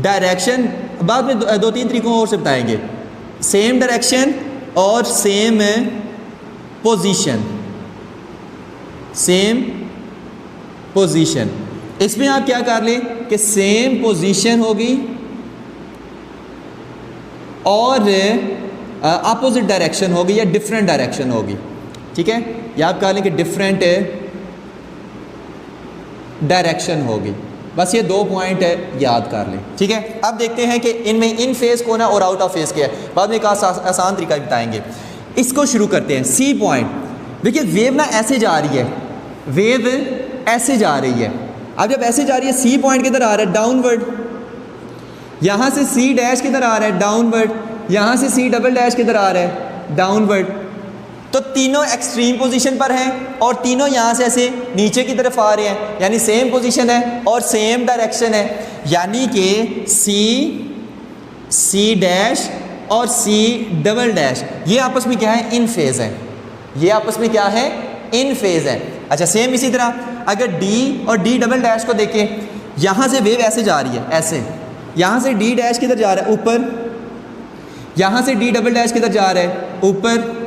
डायरेक्शन, बाद में 2-3 तरीकों और से बताएंगे। सेम डायरेक्शन और सेम पोजीशन, सेम पोजीशन। इसमें आप क्या कर लें कि सेम पोजीशन होगी और अपोजिट डायरेक्शन होगी या डिफरेंट डायरेक्शन होगी। ठीक है, या आप कह लें कि डिफरेंट डायरेक्शन होगी। बस ये 2 पॉइंट याद कर लें। ठीक है, अब देखते हैं कि इनमें इन फेज कौन है और आउट ऑफ फेज क्या है। बाद में एक आसान तरीका बताएंगे। इसको शुरू करते हैं। सी पॉइंट, देखिए वेव ना ऐसे जा रही है, वेव ऐसे जा रही है। अब जब ऐसे जा रही है, सी पॉइंट किधर आ रहा है, डाउनवर्ड। यहाँ से सी डैश किधर आ रहा है, डाउनवर्ड। यहाँ से सी डबल डैश किधर आ रहा है, डाउनवर्ड। तो तीनों एक्सट्रीम पोजीशन पर हैं और तीनों यहाँ से ऐसे नीचे की तरफ आ रहे हैं, यानी सेम पोजीशन है और सेम डायरेक्शन है। यानी कि सी डैश और सी डबल डैश ये आपस में क्या है, इन फेज है। ये आपस में क्या है, इन फेज है। अच्छा, सेम इसी तरह अगर डी और डी डबल डैश को देखें, यहाँ से वेव ऐसे जा रही है, ऐसे। यहाँ से डी डैश किधर जा रहा है, ऊपर। यहाँ से डी डबल डैश किधर जा रहा है, ऊपर।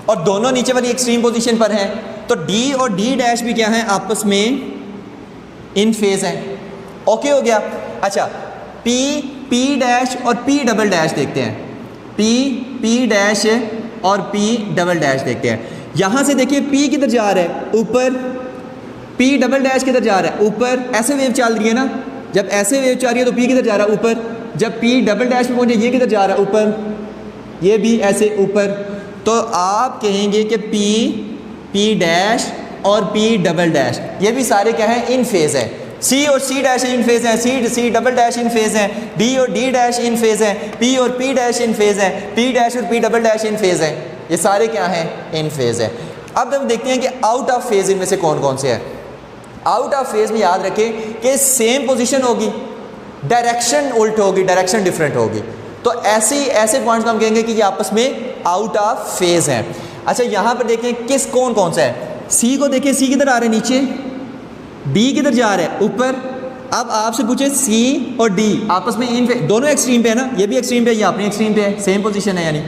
और दोनों नीचे वाली एक्सट्रीम पोजीशन पर हैं, तो डी और डी डैश भी क्या है, आपस में इन फेज हैं। ओके हो गया। अच्छा, पी डैश और पी डबल डैश देखते हैं। पी डैश और पी डबल डैश देखते हैं। यहाँ से देखिए पी किधर जा रहा है, ऊपर। पी डबल डैश किधर जा रहा है, ऊपर। ऐसे वेव चल रही है ना, जब ऐसे वेव चल रही है तो पी किधर जा रहा है, ऊपर। जब पी डबल डैश पे पहुँचे, ये किधर जा रहा है, ऊपर। ये भी ऐसे ऊपर। तो आप कहेंगे कि पी डैश और पी डबल डैश ये भी सारे क्या हैं, इन फेज है। सी और सी डैश इन फेज हैं, C double dash in phase हैं, डी और डी डैश इन फेज हैं, पी और पी डैश इन फेज हैं, पी डैश और P double dash in phase हैं। ये सारे क्या हैं, इन फेज है। अब हम देखते हैं कि आउट ऑफ फेज इनमें से कौन कौन से हैं। आउट ऑफ फेज में याद रखें कि सेम पोजीशन होगी, डायरेक्शन उल्ट होगी, डायरेक्शन डिफरेंट होगी। तो ऐसे पॉइंट्स को हम कहेंगे कि ये आपस में आउट ऑफ फेज हैं। अच्छा, यहाँ पर देखें किस कौन कौन सा है। सी को देखें, सी किधर आ रहा है, नीचे। डी किधर जा रहा है, ऊपर। अब आपसे पूछे सी और डी आपस में इन दोनों एक्सट्रीम पे है ना, ये भी एक्सट्रीम पे है, ये अपनी एक्सट्रीम पे है, सेम पोजीशन है। यानी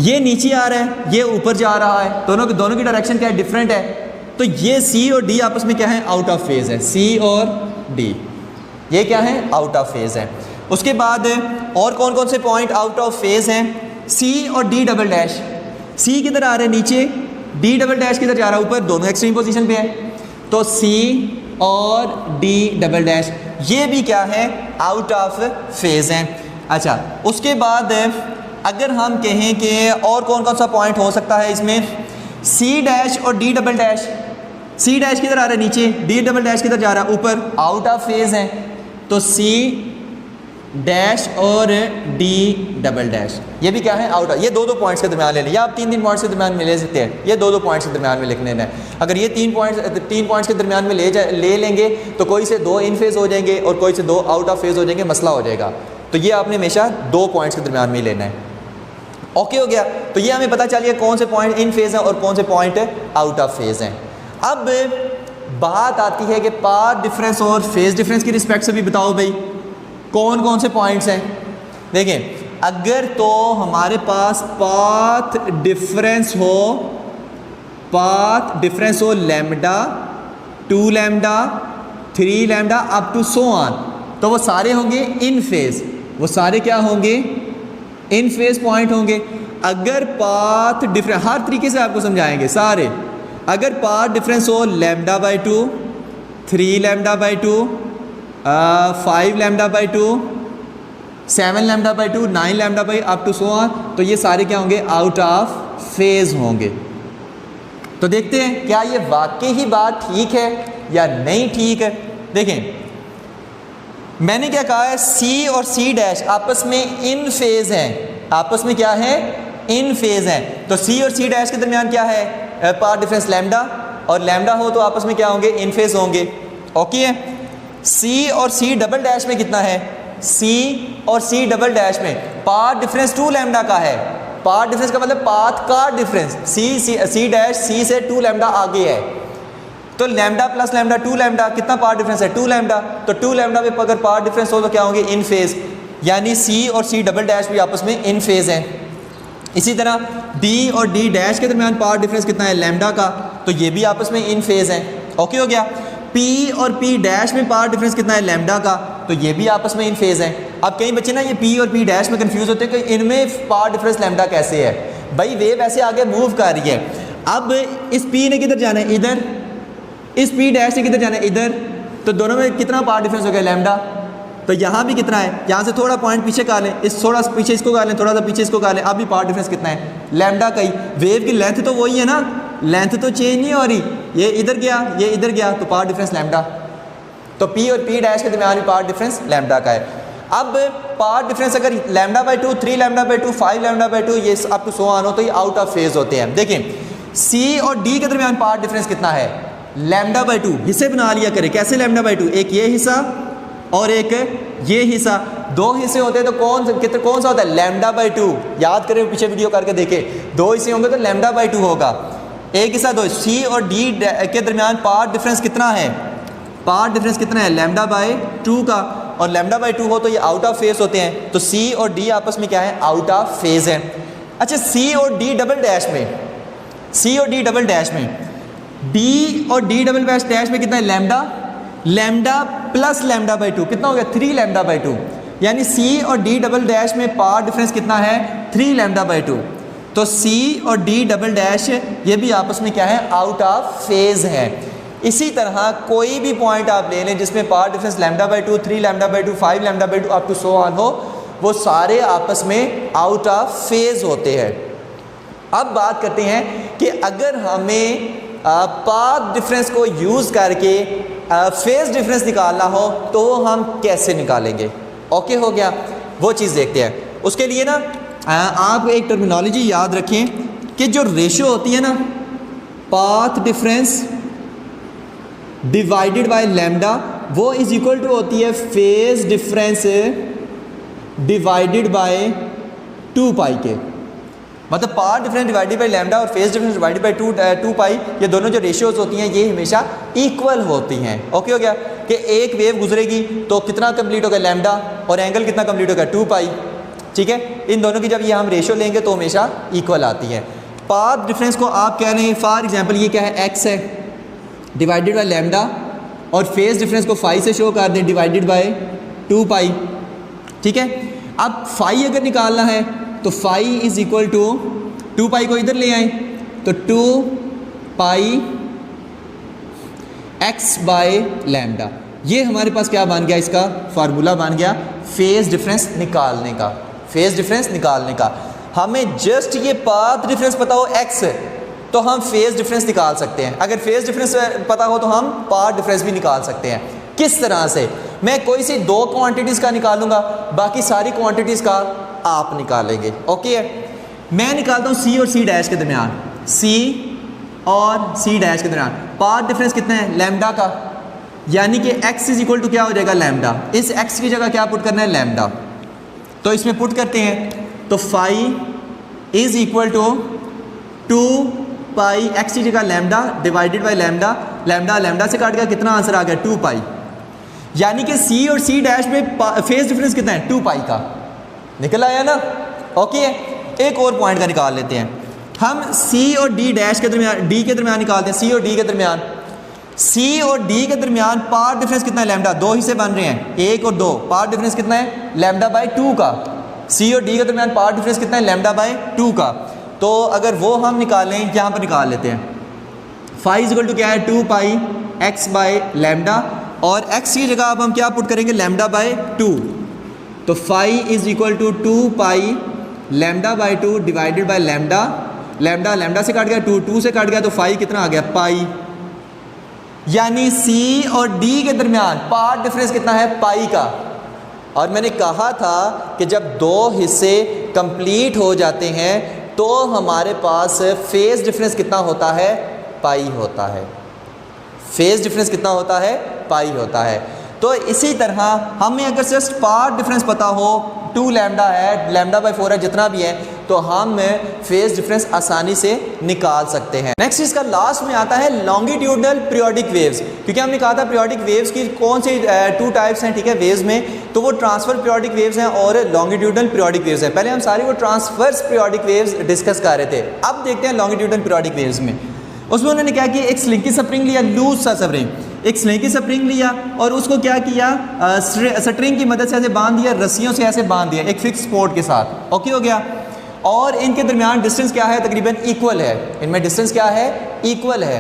ये नीचे आ रहा है, ये ऊपर जा रहा है, दोनों की डायरेक्शन क्या है, डिफरेंट है। तो ये सी और डी आपस में क्या है, आउट ऑफ फेज है। सी और डी ये क्या है, आउट ऑफ फेज है। उसके बाद और कौन कौन से पॉइंट आउट ऑफ फेज हैं, सी और डी डबल डैश। सी किधर आ रहा है, नीचे। डी डबल डैश किधर जा रहा है, ऊपर। दोनों एक्सट्रीम पोजीशन पे है। तो सी और डी डबल डैश ये भी क्या है, आउट ऑफ फेज हैं। अच्छा, उसके बाद अगर हम कहें कि और कौन कौन सा पॉइंट हो सकता है इसमें, सी डैश और D double dash. C dash किधर आ रहा है, नीचे। डी डबल डैश किधर जा रहा है, ऊपर। आउट ऑफ फेज हैं। तो सी डैश और डी डबल डैश, ये भी क्या है आउट ऑफ, ये दो पॉइंट्स के दरमियान ले लें, या आप तीन पॉइंट्स के दरमियान में ले सकते हैं, ये दो पॉइंट्स के दरमियान में लिख लेना है। अगर ये तीन पॉइंट्स के दरमियान में ले लेंगे तो कोई से दो इन फेज़ हो जाएंगे और कोई से दो आउट ऑफ फेज़ हो जाएंगे, मसला हो जाएगा। तो ये आपने हमेशा 2 पॉइंट्स के दरमियान में ही लेना है। ओके हो गया। तो ये हमें पता चल गया कौन से पॉइंट इन फेज़ हैं और कौन से पॉइंट आउट ऑफ फेज़ हैं। अब बात आती है कि पाथ डिफरेंस और फेज़ डिफरेंस की रिस्पेक्ट से भी बताओ भाई कौन कौन से पॉइंट्स हैं। देखें, अगर तो हमारे पास पाथ डिफरेंस हो lambda, 2 lambda, 3 lambda up to so on, तो वो सारे होंगे इन फेज़, वो सारे क्या होंगे इन फेज़ पॉइंट होंगे। अगर पाथ डिफरेंस, हर तरीके से आपको समझाएंगे सारे, अगर पाथ डिफरेंस हो lambda by 2, 3 lambda by 2, 5 lambda by 2, 7 lambda by 2, 9 lambda by up to so on, तो ये सारे क्या होंगे आउट ऑफ फेज़ होंगे। तो देखते हैं क्या ये वाकई ही बात ठीक है या नहीं ठीक है। देखें, मैंने क्या कहा है, सी और सी डैश आपस में इन फेज़ हैं, आपस में क्या है इन फेज़ हैं। तो सी और सी डैश के दरमियान क्या है पाथ डिफरेंस लैम्डा, और लैम्डा हो तो आपस में क्या होंगे इन फेज़ होंगे। ओके है। सी और सी डबल डैश में कितना है, सी और सी डबल डैश में पाथ डिफरेंस 2 लैम्डा का है। पाथ डिफरेंस का मतलब पाथ का डिफरेंस, सी डैश सी से 2 लैम्डा आगे है, तो लैम्डा प्लस लैम्डा 2 लैम्डा, कितना पाथ डिफरेंस है 2 लैम्डा, तो 2 लैम्डा में अगर पाथ डिफरेंस हो तो क्या होंगे इन फेज़, यानी सी और सी डबल डैश भी आपस में इन फेज़ हैं। इसी तरह डी और डी डैश के दरमियान पाथ डिफरेंस कितना है लैम्डा का, तो ये भी आपस में इन फेज़ हैं। ओके हो गया। पी और पी डैश में पाथ डिफरेंस कितना है लैम्डा का, तो ये भी आपस में इन फेज़ हैं। अब कई बच्चे ना ये पी और पी डैश में कंफ्यूज होते हैं कि इनमें पाथ डिफरेंस लैम्डा कैसे है। भाई वेव ऐसे आगे मूव कर रही है, अब इस पी ने किधर जाना है इधर, इस पी डैश ने किधर जाना है इधर, तो दोनों में कितना पाथ डिफरेंस हो गया लैम्डा। तो यहाँ भी कितना है, यहाँ से थोड़ा पॉइंट पीछे कर लें, इस थोड़ा पीछे इसको कर लें, थोड़ा सा पीछे इसको कर लें, अब भी पाथ डिफरेंस कितना है लैम्डा का ही। वेव की लेंथ तो वही है ना, लेंथ तो चेंज नहीं हो रही, ये इधर गया ये इधर गया, तो पाथ डिफरेंस लैम्डा। तो पी और पी डैश के दरमियान भी पाथ डिफरेंस लैम्डा का है। अब पाथ डिफरेंस अगर lambda by 2, 3 lambda by 2, 5 lambda by 2, ये अप टू सो ऑन हो, तो ये आउट ऑफ फेज़ होते हैं। देखें, सी और डी के दरमियान पाथ डिफरेंस कितना है लैम्डा बाई 2। हिस्से बना लिया करें, कैसे लैम्डा बाई 2, एक ये हिस्सा और एक ये हिस्सा, 2 हिस्से होते हैं तो कौन सा होता है लैम्डा बाई 2। याद करें, पीछे वीडियो करके देखें, 2 हिस्से होंगे तो लैम्डा बाई 2 होगा, एक हिस्सा 2। सी और डी के दरमियान पाथ डिफरेंस कितना है, पाथ डिफरेंस कितना है लैम्डा बाई 2 का, और लैम्डा बाई 2 हो तो ये आउट ऑफ फेज़ होते हैं। तो सी और डी आपस में क्या है आउट ऑफ फेज़ है। अच्छा, सी और डी डबल डैश में, सी और डी डबल डैश में, डी और डी डबल डैश में कितना है lambda, lambda plus lambda by 2 कितना हो गया 3 लैम्डा बाई 2, यानी सी और डी डबल डैश में पाथ डिफरेंस कितना है 3 लैम्डा बाई 2। तो सी और डी डबल डैश ये भी आपस में क्या है आउट ऑफ फेज़ है। इसी तरह कोई भी पॉइंट आप ले लें जिसमें path difference lambda by 2, 3 lambda by 2, 5 lambda by 2 up to so on हो, वो सारे आपस में आउट ऑफ फेज़ होते हैं। अब बात करते हैं कि अगर हमें पाथ डिफरेंस को यूज़ करके फेज़ डिफरेंस निकालना हो तो हम कैसे निकालेंगे। ओके हो गया, वो चीज़ देखते हैं। उसके लिए ना आप एक टर्मिनोलॉजी याद रखें कि जो रेशियो होती है ना path difference divided by lambda, वो इज इक्वल टू होती है फेज़ डिफरेंस डिवाइडेड बाय 2 पाई के। मतलब path difference divided by lambda और फेज़ डिफरेंस डिवाइडेड बाय 2 पाई, ये दोनों जो रेशियोज होती हैं ये हमेशा इक्वल होती हैं। ओके हो गया कि एक वेव गुजरेगी तो कितना कंप्लीट होगा लैम्डा और एंगल कितना कंप्लीट होगा 2 पाई। ठीक है, इन दोनों की जब ये हम रेशियो लेंगे तो हमेशा इक्वल आती है। पाथ डिफरेंस को आप कह रहे हैं फॉर एग्जांपल ये क्या है एक्स है डिवाइडेड बाय लैम्डा, और फेज़ डिफरेंस को फाई से शो कर दें डिवाइडेड बाय 2 पाई। ठीक है, अब फाई अगर निकालना है तो फाई इज इक्वल टू 2 पाई को इधर ले आए तो 2 पाई एक्स बाय लैम्डा, ये हमारे पास क्या बन गया, इसका फार्मूला बन गया फेज़ डिफरेंस निकालने का। फेज़ डिफरेंस निकालने का हमें जस्ट ये पाथ डिफरेंस पता हो एक्स तो हम फेज़ डिफरेंस निकाल सकते हैं। अगर फेज़ डिफरेंस पता हो तो हम पाथ डिफरेंस भी निकाल सकते हैं। किस तरह से, मैं कोई सी दो क्वांटिटीज़ का निकालूंगा, बाकी सारी क्वांटिटीज़ का आप निकालेंगे। ओके है, मैं निकालता हूँ सी और सी डैश के दरमियान, सी और सी डैश के दरमियान पाथ डिफरेंस कितना है लैम्डा का, यानी कि x इज इक्वल टू क्या हो जाएगा लैम्डा। इस x की जगह क्या पुट करना है लैम्डा, तो इसमें पुट करते हैं तो phi is equal to 2 pi x की जगह lambda divided by lambda, lambda lambda से काट गया, कितना आंसर आ गया 2 पाई, यानी कि c और c डैश में फेज डिफरेंस कितना है 2 पाई का, निकल आया ना। ओके है, एक और पॉइंट का निकाल लेते हैं हम, c और d डैश के दरमियान, d के दरमियान निकालते हैं, c और d के दरमियान, c और d के दरमियान पाथ डिफरेंस कितना है लैम्डा, दो हिस्से बन रहे हैं 1 और 2, पाथ डिफरेंस कितना है लैम्डा बाय 2 का, c और d के दरमियान पाथ डिफरेंस कितना है लैम्डा बाय 2 का। तो अगर वो हम निकालें, यहाँ पर निकाल लेते हैं, फाई इज इक्वल टू क्या है 2 पाई x बाय लैम्डा, और x की जगह अब हम क्या पुट करेंगे लैम्डा बाय 2, तो phi is equal to 2 pi lambda by 2 divided by lambda, lambda lambda से काट गया 2, 2 से काट गया तो फाई कितना आ गया पाई, यानी C और D के दरमियान पाथ डिफरेंस कितना है पाई का। और मैंने कहा था कि जब दो हिस्से कंप्लीट हो जाते हैं तो हमारे पास फेज डिफरेंस कितना होता है पाई होता है, फेज डिफरेंस कितना होता है पाई होता है। तो इसी तरह हमें अगर जस्ट पाथ डिफरेंस पता हो 2 लैम्डा है, लैम्डा बाई 4 है, जितना भी है, तो हम फेज डिफरेंस आसानी से निकाल सकते हैं। नेक्स्ट इसका लास्ट में आता है लॉन्गिट्यूडनल पीरियोडिक वेव्स, क्योंकि हमने कहा था पीरियोडिक वेव्स की कौन से 2 टाइप्स हैं, ठीक है वेव्स में, तो वो ट्रांसफर पीरियोडिक वेव्स हैं और लॉन्गिट्यूडनल पीरियोडिक वेव्स हैं। पहले हम सारी वो ट्रांसफर्स पीरियोडिक वेव्स डिस्कस कर रहे थे, अब देखते हैं लॉन्गिट्यूडनल पीरियोडिक वेव्स में। उसमें उन्होंने क्या किया, एक स्लिंकी स्प्रिंग लिया, लूज सा स्प्रिंग, एक स्लिंकी स्प्रिंग लिया और उसको क्या किया स्ट्रिंग की मदद से ऐसे बांध दिया, रस्सियों से ऐसे बांध दिया एक फिक्स स्पॉट के साथ। ओके हो गया, और इनके दरमियान डिस्टेंस क्या है तकरीबन इक्वल है, इनमें डिस्टेंस क्या है इक्वल है।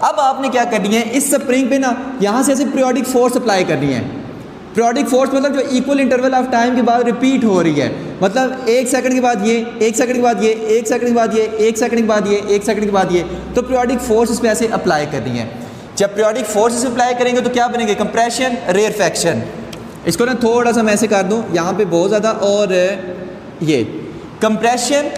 अब आपने क्या करनी है, इस स्प्रिंग पे ना यहाँ से ऐसे पीरियोडिक फोर्स अप्लाई करनी है। पीरियोडिक फोर्स मतलब जो इक्वल इंटरवल ऑफ टाइम के बाद रिपीट हो रही है, मतलब 1 सेकंड के बाद ये, 1 सेकंड के बाद ये, 1 सेकंड के बाद ये, 1 सेकंड के बाद ये, 1 सेकंड के बाद ये, तो पीरियोडिक फोर्स इस पे ऐसे अप्लाई करनी है। जब पीरियोडिक फोर्स इस अप्लाई करेंगे तो क्या बनेंगे कंप्रेशन रेयरफैक्शन। इसको ना थोड़ा सा मैं ऐसे कर दूँ यहाँ पे बहुत ज़्यादा, और ये कंप्रेशन,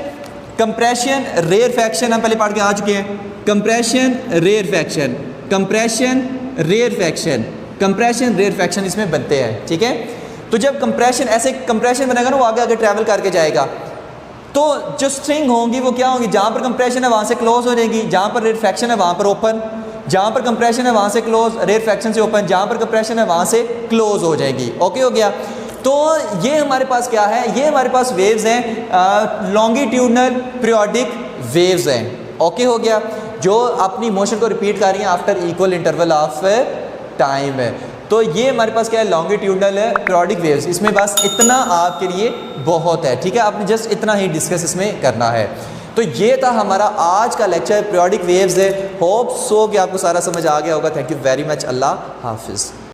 कंप्रेशन रेयरफैक्शन हम पहले पढ़ के आ चुके हैं, compression rarefaction, compression rarefaction, compression rarefaction इसमें बनते हैं, ठीक है। तो जब कंप्रेशन ऐसे कंप्रेशन बनेगा ना वो आगे आगे ट्रैवल करके जाएगा, तो जो स्ट्रिंग होंगी वो क्या होंगी, जहाँ पर कंप्रेशन है वहाँ से क्लोज हो जाएगी, जहाँ पर रेयरफैक्शन है वहाँ पर ओपन, जहाँ पर कंप्रेशन है वहाँ से क्लोज, रेयरफैक्शन से ओपन, जहाँ पर कंप्रेशन है वहाँ से क्लोज हो जाएगी। ओके हो गया, तो ये हमारे पास क्या है, ये हमारे पास वेव्स हैं, लॉन्गिट्यूडनल पीरियोडिक वेव्स हैं। ओके हो गया, जो अपनी मोशन को रिपीट कर रही हैं after equal interval of time है। तो ये हमारे पास क्या है लॉन्गिट्यूडनल पीरियोडिक वेव्स, इसमें बस इतना आपके लिए बहुत है, ठीक है, आपने जस्ट इतना ही डिस्कस इसमें करना है। तो ये था हमारा आज का लेक्चर पीरियोडिक वेव्स है। होप सो कि आपको सारा समझ आ गया होगा। थैंक यू वेरी मच, अल्लाह हाफिज़।